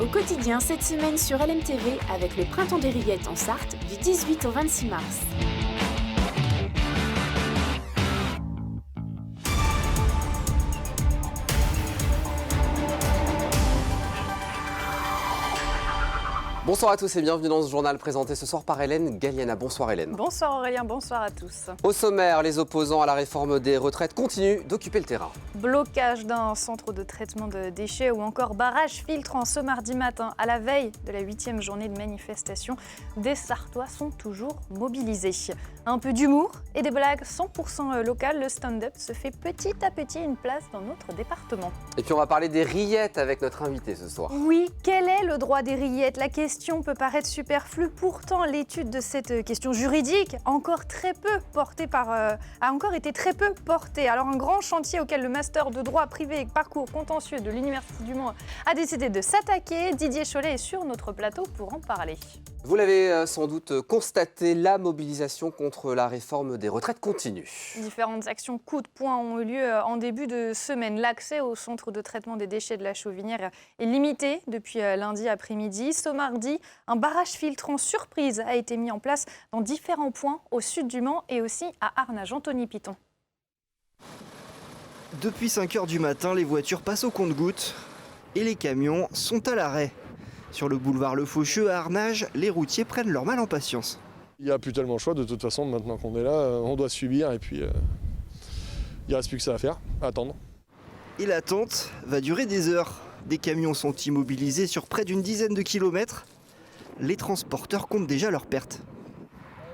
Au quotidien cette semaine sur LMTV avec le Printemps des Rillettes en Sarthe du 18 au 26 mars. Bonsoir à tous et bienvenue dans ce journal présenté ce soir par Hélène Galliana. Bonsoir Hélène. Bonsoir Aurélien, bonsoir à tous. Au sommaire, les opposants à la réforme des retraites continuent d'occuper le terrain. Blocage d'un centre de traitement de déchets ou encore barrage filtrant ce mardi matin à la veille de la 8e journée de manifestation. Des Sartois sont toujours mobilisés. Un peu d'humour et des blagues 100% locales, le stand-up se fait petit à petit une place dans notre département. Et puis on va parler des rillettes avec notre invité ce soir. Oui, quel est le droit des rillettes? La question peut paraître superflue, pourtant l'étude de cette question juridique a encore été très peu portée. Alors un grand chantier auquel le master de droit privé et parcours contentieux de l'Université du Mans a décidé de s'attaquer. Didier Cholet est sur notre plateau pour en parler. Vous l'avez sans doute constaté, la mobilisation contre la réforme des retraites continue. Différentes actions coup de poing ont eu lieu en début de semaine. L'accès au centre de traitement des déchets de la Chauvinière est limité depuis lundi après-midi. Ce mardi, un barrage filtrant surprise a été mis en place dans différents points au sud du Mans et aussi à Arnage. Anthony Piton. Depuis 5 h du matin, les voitures passent au compte-gouttes et les camions sont à l'arrêt. Sur le boulevard Le Faucheux à Arnage, les routiers prennent leur mal en patience. Il n'y a plus tellement le choix, de toute façon, maintenant qu'on est là, on doit subir et puis il ne reste plus que ça à faire, à attendre. Et l'attente va durer des heures. Des camions sont immobilisés sur près d'une dizaine de kilomètres. Les transporteurs comptent déjà leurs pertes.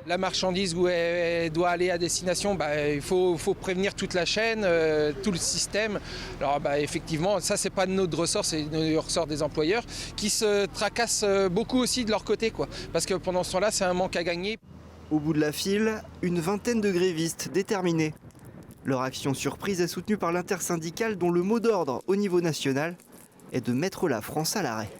La marchandise où elle doit aller à destination, il faut prévenir toute la chaîne, tout le système. Alors effectivement, ça c'est pas de notre ressort, c'est le ressort des employeurs qui se tracassent beaucoup aussi de leur côté, parce que pendant ce temps-là, c'est un manque à gagner. Au bout de la file, une vingtaine de grévistes déterminés. Leur action surprise est soutenue par l'intersyndicale dont le mot d'ordre au niveau national est de mettre la France à l'arrêt.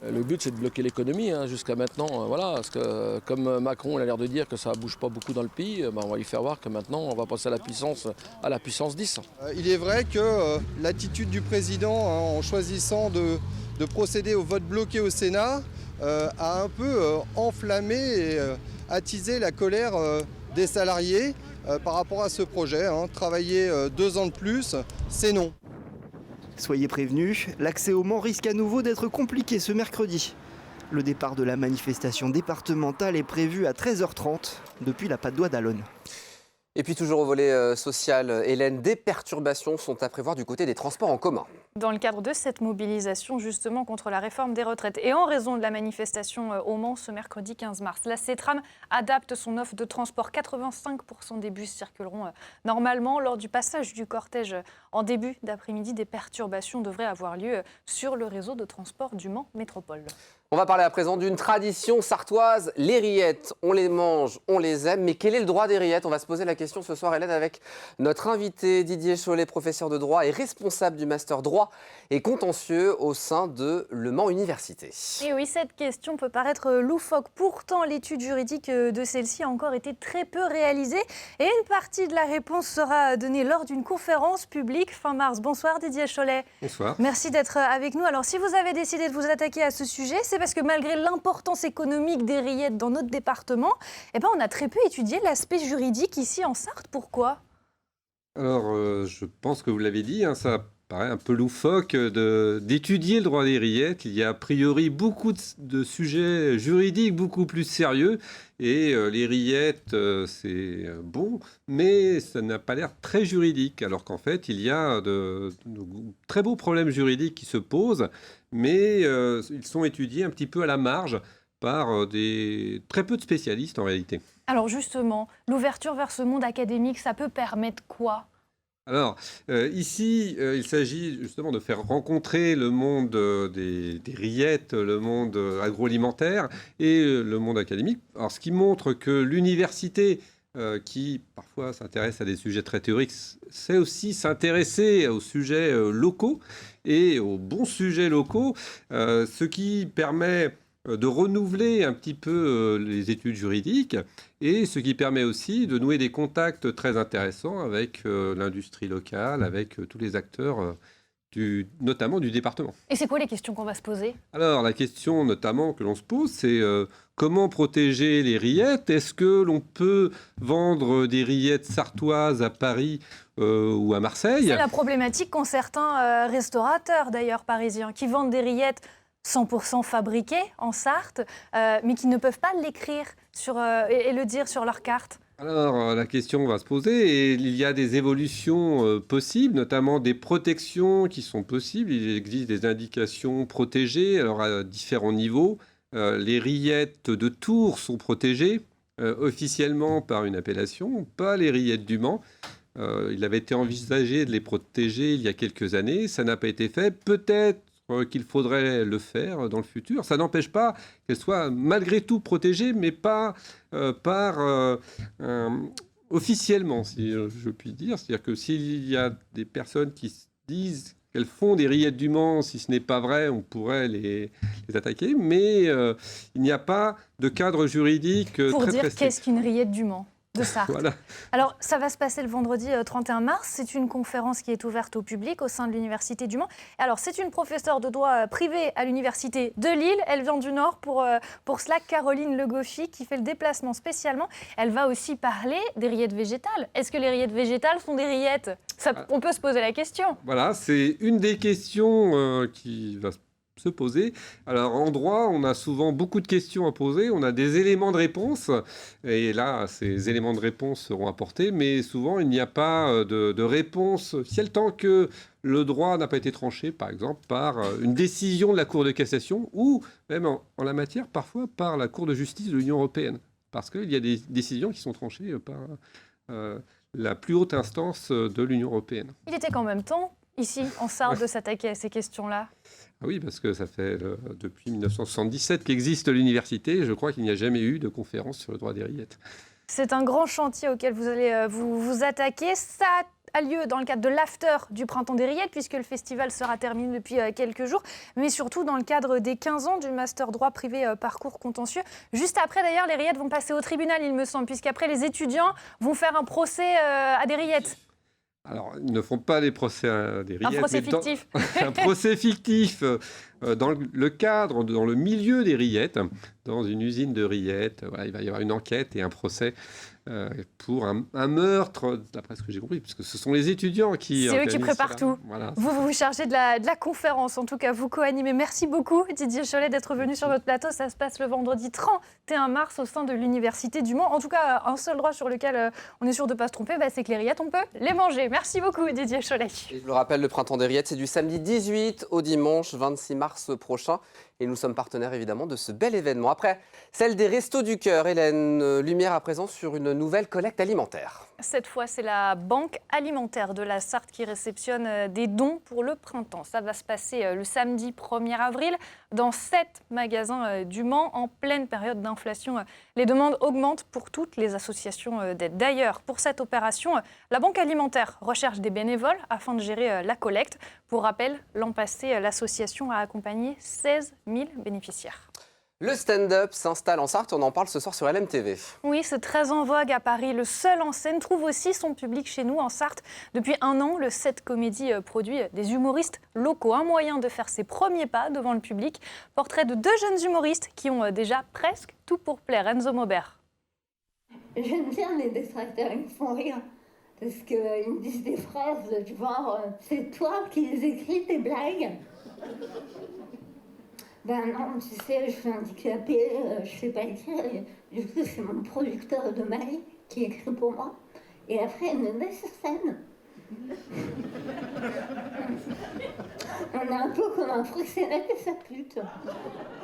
Le but, c'est de bloquer l'économie jusqu'à maintenant. Parce que comme Macron a l'air de dire que ça ne bouge pas beaucoup dans le pays, on va lui faire voir que maintenant, on va passer à la puissance 10. Il est vrai que l'attitude du président en choisissant de procéder au vote bloqué au Sénat a un peu enflammé et attisé la colère des salariés par rapport à ce projet. Travailler 2 ans de plus, c'est non. Soyez prévenus, l'accès au Mans risque à nouveau d'être compliqué ce mercredi. Le départ de la manifestation départementale est prévu à 13h30 depuis la Patte d'Oie d'Allonne. Et puis toujours au volet social, Hélène, des perturbations sont à prévoir du côté des transports en commun. Dans le cadre de cette mobilisation justement contre la réforme des retraites et en raison de la manifestation au Mans ce mercredi 15 mars, la CETRAM adapte son offre de transport. 85% des bus circuleront normalement. Lors du passage du cortège en début d'après-midi, des perturbations devraient avoir lieu sur le réseau de transport du Mans Métropole. On va parler à présent d'une tradition sartoise, les rillettes. On les mange, on les aime, mais quel est le droit des rillettes? On va se poser la question ce soir, Hélène, avec notre invité Didier Cholet, professeur de droit et responsable du master droit et contentieux au sein de Le Mans Université. Et oui, cette question peut paraître loufoque. Pourtant, l'étude juridique de celle-ci a encore été très peu réalisée et une partie de la réponse sera donnée lors d'une conférence publique fin mars. Bonsoir Didier Cholet. Bonsoir. Merci d'être avec nous. Alors, si vous avez décidé de vous attaquer à ce sujet, c'est parce que malgré l'importance économique des rillettes dans notre département, on a très peu étudié l'aspect juridique ici en Sarthe. Pourquoi ? Alors, je pense que vous l'avez dit, ça paraît un peu loufoque d'étudier le droit des rillettes. Il y a a priori beaucoup de sujets juridiques beaucoup plus sérieux. Et les rillettes, c'est bon, mais ça n'a pas l'air très juridique. Alors qu'en fait, il y a de très beaux problèmes juridiques qui se posent, mais ils sont étudiés un petit peu à la marge par très peu de spécialistes en réalité. Alors justement, l'ouverture vers ce monde académique, ça peut permettre quoi ? Alors, ici, il s'agit justement de faire rencontrer le monde des rillettes, le monde agroalimentaire et le monde académique. Alors, ce qui montre que l'université, qui parfois s'intéresse à des sujets très théoriques, sait aussi s'intéresser aux sujets locaux et aux bons sujets locaux, ce qui permet de renouveler un petit peu les études juridiques et ce qui permet aussi de nouer des contacts très intéressants avec l'industrie locale, avec tous les acteurs notamment du département. Et c'est quoi les questions qu'on va se poser? Alors, la question notamment que l'on se pose, c'est comment protéger les rillettes? Est-ce que l'on peut vendre des rillettes sartoises à Paris ou à Marseille? C'est la problématique qu'ont certains restaurateurs, d'ailleurs, parisiens, qui vendent des rillettes 100% fabriquées en Sarthe, mais qui ne peuvent pas l'écrire et le dire sur leur carte. Alors, la question va se poser et il y a des évolutions possibles, notamment des protections qui sont possibles. Il existe des indications protégées, alors à différents niveaux. Les rillettes de Tours sont protégées officiellement par une appellation, pas les rillettes du Mans. Il avait été envisagé de les protéger il y a quelques années, ça n'a pas été fait. Peut-être qu'il faudrait le faire dans le futur. Ça n'empêche pas qu'elles soient malgré tout protégées, mais pas officiellement, si je puis dire. C'est-à-dire que s'il y a des personnes qui se disent qu'elles font des rillettes du Mans, si ce n'est pas vrai, on pourrait les attaquer, mais il n'y a pas de cadre juridique pour très dire strict. Qu'est-ce qu'une rillette du Mans de Sarthe. Voilà. Alors, ça va se passer le vendredi 31 mars. C'est une conférence qui est ouverte au public au sein de l'Université du Mans. Alors, c'est une professeure de droit privée à l'Université de Lille. Elle vient du Nord pour cela, Caroline Le Goffy, qui fait le déplacement spécialement. Elle va aussi parler des rillettes végétales. Est-ce que les rillettes végétales sont des rillettes? On peut se poser la question. Voilà, c'est une des questions qui va se poser. Alors, en droit, on a souvent beaucoup de questions à poser, on a des éléments de réponse, et là, ces éléments de réponse seront apportés, mais souvent, il n'y a pas de réponse officielle tant que le droit n'a pas été tranché, par exemple, par une décision de la Cour de cassation, ou même en la matière, parfois, par la Cour de justice de l'Union européenne, parce qu'il y a des décisions qui sont tranchées par la plus haute instance de l'Union européenne. Il était quand même temps, ici, en Sarthe, de s'attaquer à ces questions-là. Ah oui, parce que ça fait depuis 1977 qu'existe l'université. Je crois qu'il n'y a jamais eu de conférence sur le droit des rillettes. C'est un grand chantier auquel vous allez vous attaquer. Ça a lieu dans le cadre de l'after du Printemps des Rillettes, puisque le festival sera terminé depuis quelques jours, mais surtout dans le cadre des 15 ans du Master droit privé parcours contentieux. Juste après, d'ailleurs, les rillettes vont passer au tribunal, il me semble, puisqu'après, les étudiants vont faire un procès à des rillettes. Alors, ils ne font pas des procès à des rillettes. Un procès fictif. Un procès fictif dans le cadre, dans le milieu des rillettes, dans une usine de rillettes. Voilà, il va y avoir une enquête et un procès pour un meurtre, d'après ce que j'ai compris, puisque ce sont les étudiants qui... C'est eux qui préparent tout. Voilà. Vous vous chargez de la conférence, en tout cas, vous co-animez. Merci beaucoup, Didier Chollet, d'être venu sur notre plateau. Ça se passe le vendredi 31 mars au sein de l'Université du Mans. En tout cas, un seul droit sur lequel on est sûr de ne pas se tromper, c'est que les rillettes, on peut les manger. Merci beaucoup, Didier Chollet. Et je le rappelle, le Printemps des Rillettes, c'est du samedi 18 au dimanche 26 mars prochain. Et nous sommes partenaires, évidemment, de ce bel événement. Après, celle des Restos du Cœur. Hélène, lumière à présent sur une nouvelle collecte alimentaire. Cette fois, c'est la Banque alimentaire de la Sarthe qui réceptionne des dons pour le printemps. Ça va se passer le samedi 1er avril dans 7 magasins du Mans en pleine période d'inflation. Les demandes augmentent pour toutes les associations d'aide. D'ailleurs, pour cette opération, la Banque alimentaire recherche des bénévoles afin de gérer la collecte. Pour rappel, l'an passé, l'association a accompagné 16 000 bénéficiaires. Le stand-up s'installe en Sarthe, on en parle ce soir sur LMTV. Oui, c'est très en vogue à Paris. Le seul en scène trouve aussi son public chez nous en Sarthe. Depuis 1 an, le 7 Comédie produit des humoristes locaux. Un moyen de faire ses premiers pas devant le public. Portrait de 2 jeunes humoristes qui ont déjà presque tout pour plaire. Enzo Maubert. J'aime bien les détracteurs, ils me font rire. Parce qu'ils me disent des phrases du genre « c'est toi qui les écris tes blagues ?» Ben non, tu sais, je suis handicapée, je sais pas écrire. Du coup, c'est mon producteur de Mali qui écrit pour moi. Et après, il me met sur scène. On est un peu comme un proxénète et sa pute.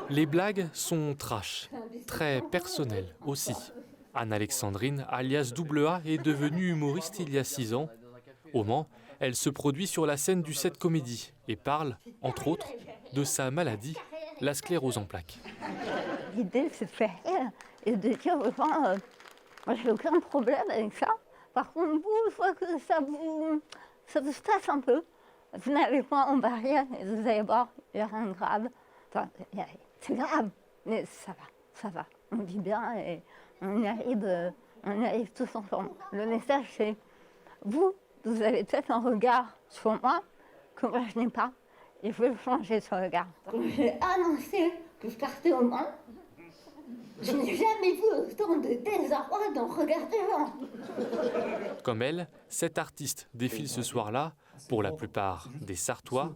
Les blagues sont trash, très personnelles aussi. Anne-Alexandrine, alias AA, est devenue humoriste il y a 6 ans. Au Mans, elle se produit sur la scène du 7 Comédie et parle, entre autres, de sa maladie, la sclérose en plaques. L'idée, c'est de faire rire et de dire aux gens, moi, j'ai aucun problème avec ça. Par contre, vous, une fois que ça vous stresse un peu, vous n'allez pas en barrière et vous allez voir, il n'y a rien de grave. Enfin, c'est grave, mais ça va. On vit bien et on y arrive tous ensemble. Le message, c'est, vous avez peut-être un regard sur moi que moi je n'ai pas. Et je veux changer ce regard. Quand j'ai annoncé que je partais au Mans, je n'ai jamais vu autant de désarroi dans le regard des gens. Comme elle, 7 artistes défilent ce soir-là, pour la plupart des Sartois,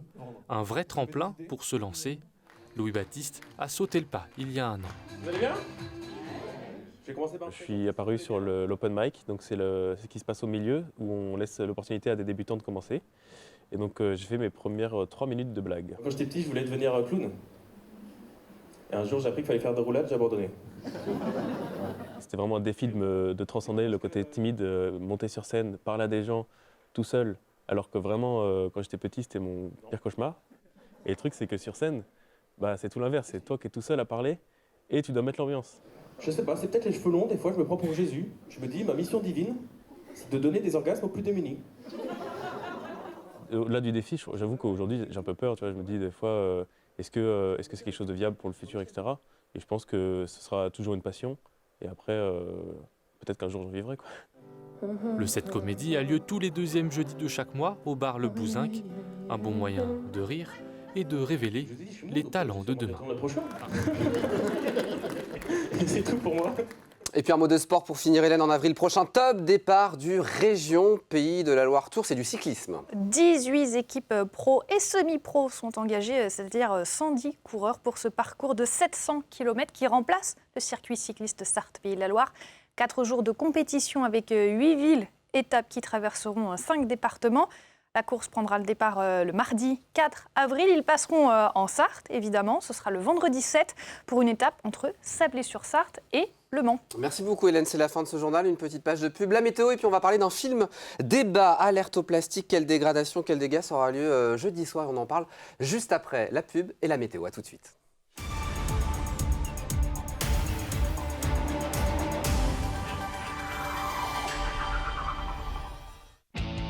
un vrai tremplin pour se lancer. Louis-Baptiste a sauté le pas il y a un an. Vous allez bien ? Je suis apparu sur l'open mic, donc c'est ce qui se passe au milieu, où on laisse l'opportunité à des débutants de commencer. Et donc j'ai fait mes premières 3 minutes de blague. Quand j'étais petit, je voulais devenir clown. Et un jour, j'ai appris qu'il fallait faire des roulades, j'ai abandonné. C'était vraiment un défi de transcender le côté timide, monter sur scène, parler à des gens tout seul, alors que vraiment, quand j'étais petit, c'était mon pire cauchemar. Et le truc, c'est que sur scène, c'est tout l'inverse, c'est toi qui es tout seul à parler et tu dois mettre l'ambiance. Je sais pas, c'est peut-être les cheveux longs, des fois je me prends pour Jésus. Je me dis, ma mission divine, c'est de donner des orgasmes aux plus démunis. Au-delà du défi, j'avoue qu'aujourd'hui, j'ai un peu peur, tu vois, je me dis des fois, est-ce que c'est quelque chose de viable pour le futur, etc. Et je pense que ce sera toujours une passion. Et après, peut-être qu'un jour j'en vivrai, quoi. Le Set Comédie a lieu tous les 2e jeudis de chaque mois au bar Le Bouzinc. Un bon moyen de rire et de révéler les talents de demain. C'est tout pour moi. Et puis un mot de sport pour finir, Hélène, en avril prochain. Top départ du Région Pays de la Loire-Tour, c'est du cyclisme. 18 équipes pro et semi-pro sont engagées, c'est-à-dire 110 coureurs pour ce parcours de 700 km qui remplace le circuit cycliste Sarthe Pays de la Loire. 4 jours de compétition avec 8 villes, étapes qui traverseront 5 départements. La course prendra le départ le mardi 4 avril. Ils passeront en Sarthe, évidemment. Ce sera le vendredi 7 pour une étape entre Sablé-sur-Sarthe et Le Mans. Merci beaucoup Hélène, c'est la fin de ce journal. Une petite page de pub, la météo et puis on va parler d'un film débat, alerte au plastique. Quelle dégradation, quel dégât, ça aura lieu jeudi soir. On en parle juste après la pub et la météo. À tout de suite.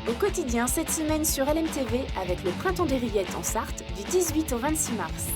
Au quotidien, cette semaine sur LMTV, avec le Printemps des Rillettes en Sarthe, du 18 au 26 mars.